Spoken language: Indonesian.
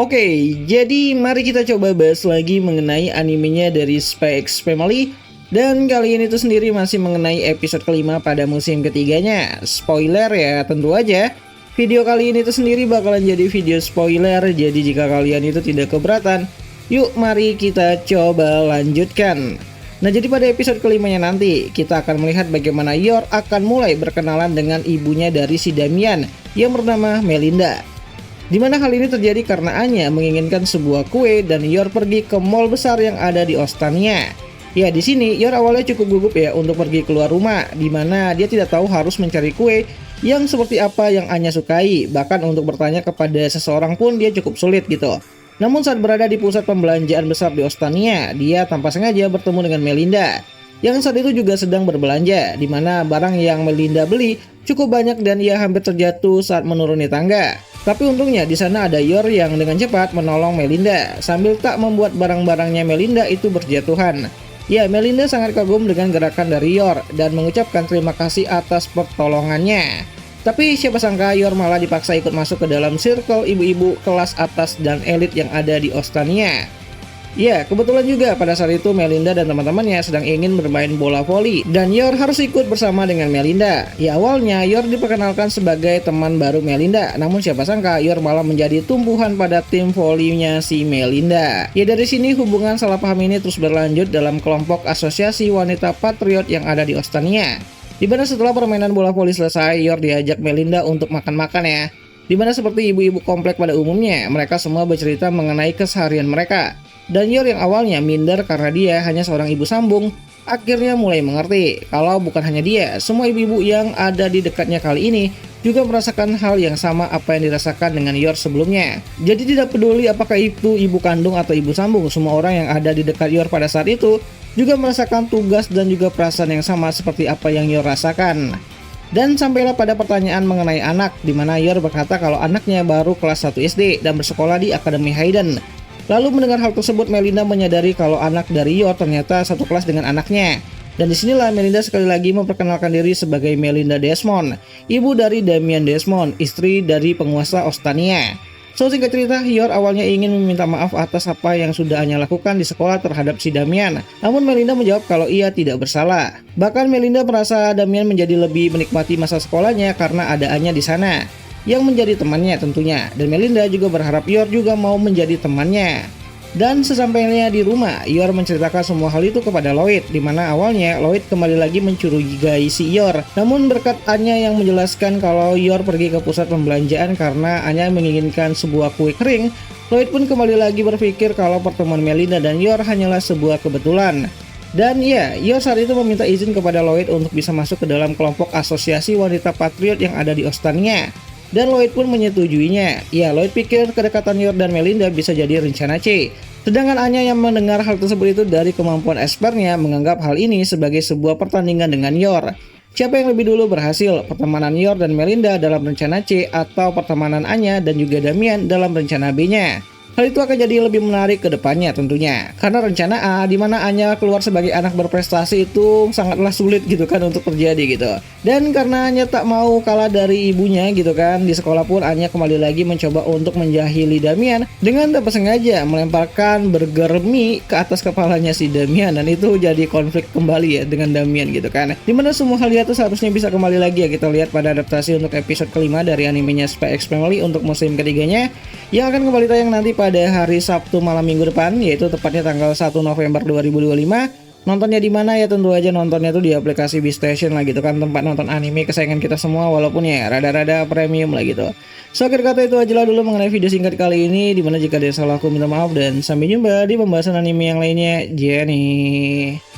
Oke, jadi mari kita coba bahas lagi mengenai animenya dari Spy X Family. Dan kali ini tuh sendiri masih mengenai episode kelima pada musim ketiganya. Spoiler ya, tentu aja. Video kali ini tuh sendiri bakalan jadi video spoiler, jadi jika kalian itu tidak keberatan, yuk mari kita coba lanjutkan. Nah, jadi pada episode kelimanya nanti, kita akan melihat bagaimana Yor akan mulai berkenalan dengan ibunya dari si Damian yang bernama Melinda. Dimana hal ini terjadi karena Anya menginginkan sebuah kue dan Yor pergi ke mall besar yang ada di Ostania. Ya, di sini Yor awalnya cukup gugup ya untuk pergi keluar rumah, dimana dia tidak tahu harus mencari kue yang seperti apa yang Anya sukai. Bahkan untuk bertanya kepada seseorang pun dia cukup sulit gitu. Namun saat berada di pusat pembelanjaan besar di Ostania, dia tanpa sengaja bertemu dengan Melinda yang saat itu juga sedang berbelanja, di mana barang yang Melinda beli cukup banyak dan ia hampir terjatuh saat menuruni tangga. Tapi untungnya di sana ada Yor yang dengan cepat menolong Melinda sambil tak membuat barang-barangnya Melinda itu berjatuhan. Ya, Melinda sangat kagum dengan gerakan dari Yor dan mengucapkan terima kasih atas pertolongannya. Tapi siapa sangka Yor malah dipaksa ikut masuk ke dalam circle ibu-ibu kelas atas dan elit yang ada di Ostania. Ya, kebetulan juga pada saat itu Melinda dan teman-temannya sedang ingin bermain bola voli dan Yor harus ikut bersama dengan Melinda. Ya, awalnya Yor diperkenalkan sebagai teman baru Melinda, namun siapa sangka Yor malah menjadi tumpuhan pada tim volinya si Melinda. Ya, dari sini hubungan salah paham ini terus berlanjut dalam kelompok asosiasi wanita patriot yang ada di Ostania. Dimana setelah permainan bola voli selesai, Yor diajak Melinda untuk makan-makan ya. Dimana seperti ibu-ibu komplek pada umumnya, mereka semua bercerita mengenai keseharian mereka. Dan Yor yang awalnya minder karena dia hanya seorang ibu sambung, akhirnya mulai mengerti kalau bukan hanya dia, semua ibu-ibu yang ada di dekatnya kali ini juga merasakan hal yang sama apa yang dirasakan dengan Yor sebelumnya. Jadi tidak peduli apakah itu ibu kandung atau ibu sambung, semua orang yang ada di dekat Yor pada saat itu juga merasakan tugas dan juga perasaan yang sama seperti apa yang Yor rasakan. Dan sampailah pada pertanyaan mengenai anak, di mana Yor berkata kalau anaknya baru kelas 1 SD dan bersekolah di Akademi Hayden. Lalu mendengar hal tersebut, Melinda menyadari kalau anak dari Yor ternyata satu kelas dengan anaknya. Dan disinilah Melinda sekali lagi memperkenalkan diri sebagai Melinda Desmond, ibu dari Damian Desmond, istri dari penguasa Ostania. So, singkat cerita, Yor awalnya ingin meminta maaf atas apa yang sudah Anya lakukan di sekolah terhadap si Damian. Namun Melinda menjawab kalau ia tidak bersalah. Bahkan Melinda merasa Damian menjadi lebih menikmati masa sekolahnya karena ada Anya di sana yang menjadi temannya tentunya. Dan Melinda juga berharap Yor juga mau menjadi temannya. Dan sesampainya di rumah, Yor menceritakan semua hal itu kepada Lloyd, dimana awalnya Lloyd kembali lagi mencurigai si Yor. Namun berkat Anya yang menjelaskan kalau Yor pergi ke pusat pembelanjaan karena Anya menginginkan sebuah kue kering, Lloyd pun kembali lagi berpikir kalau pertemuan Melinda dan Yor hanyalah sebuah kebetulan. Dan ya, Yor saat itu meminta izin kepada Lloyd untuk bisa masuk ke dalam kelompok asosiasi wanita patriot yang ada di Ostania. Dan Lloyd pun menyetujuinya. Ya, Lloyd pikir kedekatan Yor dan Melinda bisa jadi rencana C. Sedangkan Anya yang mendengar hal tersebut itu dari kemampuan ekspernya menganggap hal ini sebagai sebuah pertandingan dengan Yor. Siapa yang lebih dulu berhasil, pertemanan Yor dan Melinda dalam rencana C atau pertemanan Anya dan juga Damian dalam rencana B-nya. Hal itu akan jadi lebih menarik ke depannya tentunya. Karena rencana A di mana Anya keluar sebagai anak berprestasi itu sangatlah sulit gitu kan untuk terjadi gitu. Dan karena Anya tak mau kalah dari ibunya gitu kan, di sekolah pun Anya kembali lagi mencoba untuk menjahili Damian dengan tanpa sengaja melemparkan burger mie ke atas kepalanya si Damian, dan itu jadi konflik kembali ya dengan Damian gitu kan. Dimana semua hal itu seharusnya bisa kembali lagi ya kita lihat pada adaptasi untuk episode kelima dari animenya Spy X Family untuk musim ketiganya yang akan kembali tayang nanti pada hari Sabtu malam minggu depan, yaitu tepatnya tanggal 1 November 2025. Nontonnya di mana ya? Tentu aja nontonnya tuh di aplikasi Beastation lah gitu kan, tempat nonton anime kesayangan kita semua, walaupun ya rada-rada premium lah gitu. So, akhir kata itu aja lah dulu mengenai video singkat kali ini, dimana jika ada salah aku minta maaf dan sampai jumpa di pembahasan anime yang lainnya. Jenny.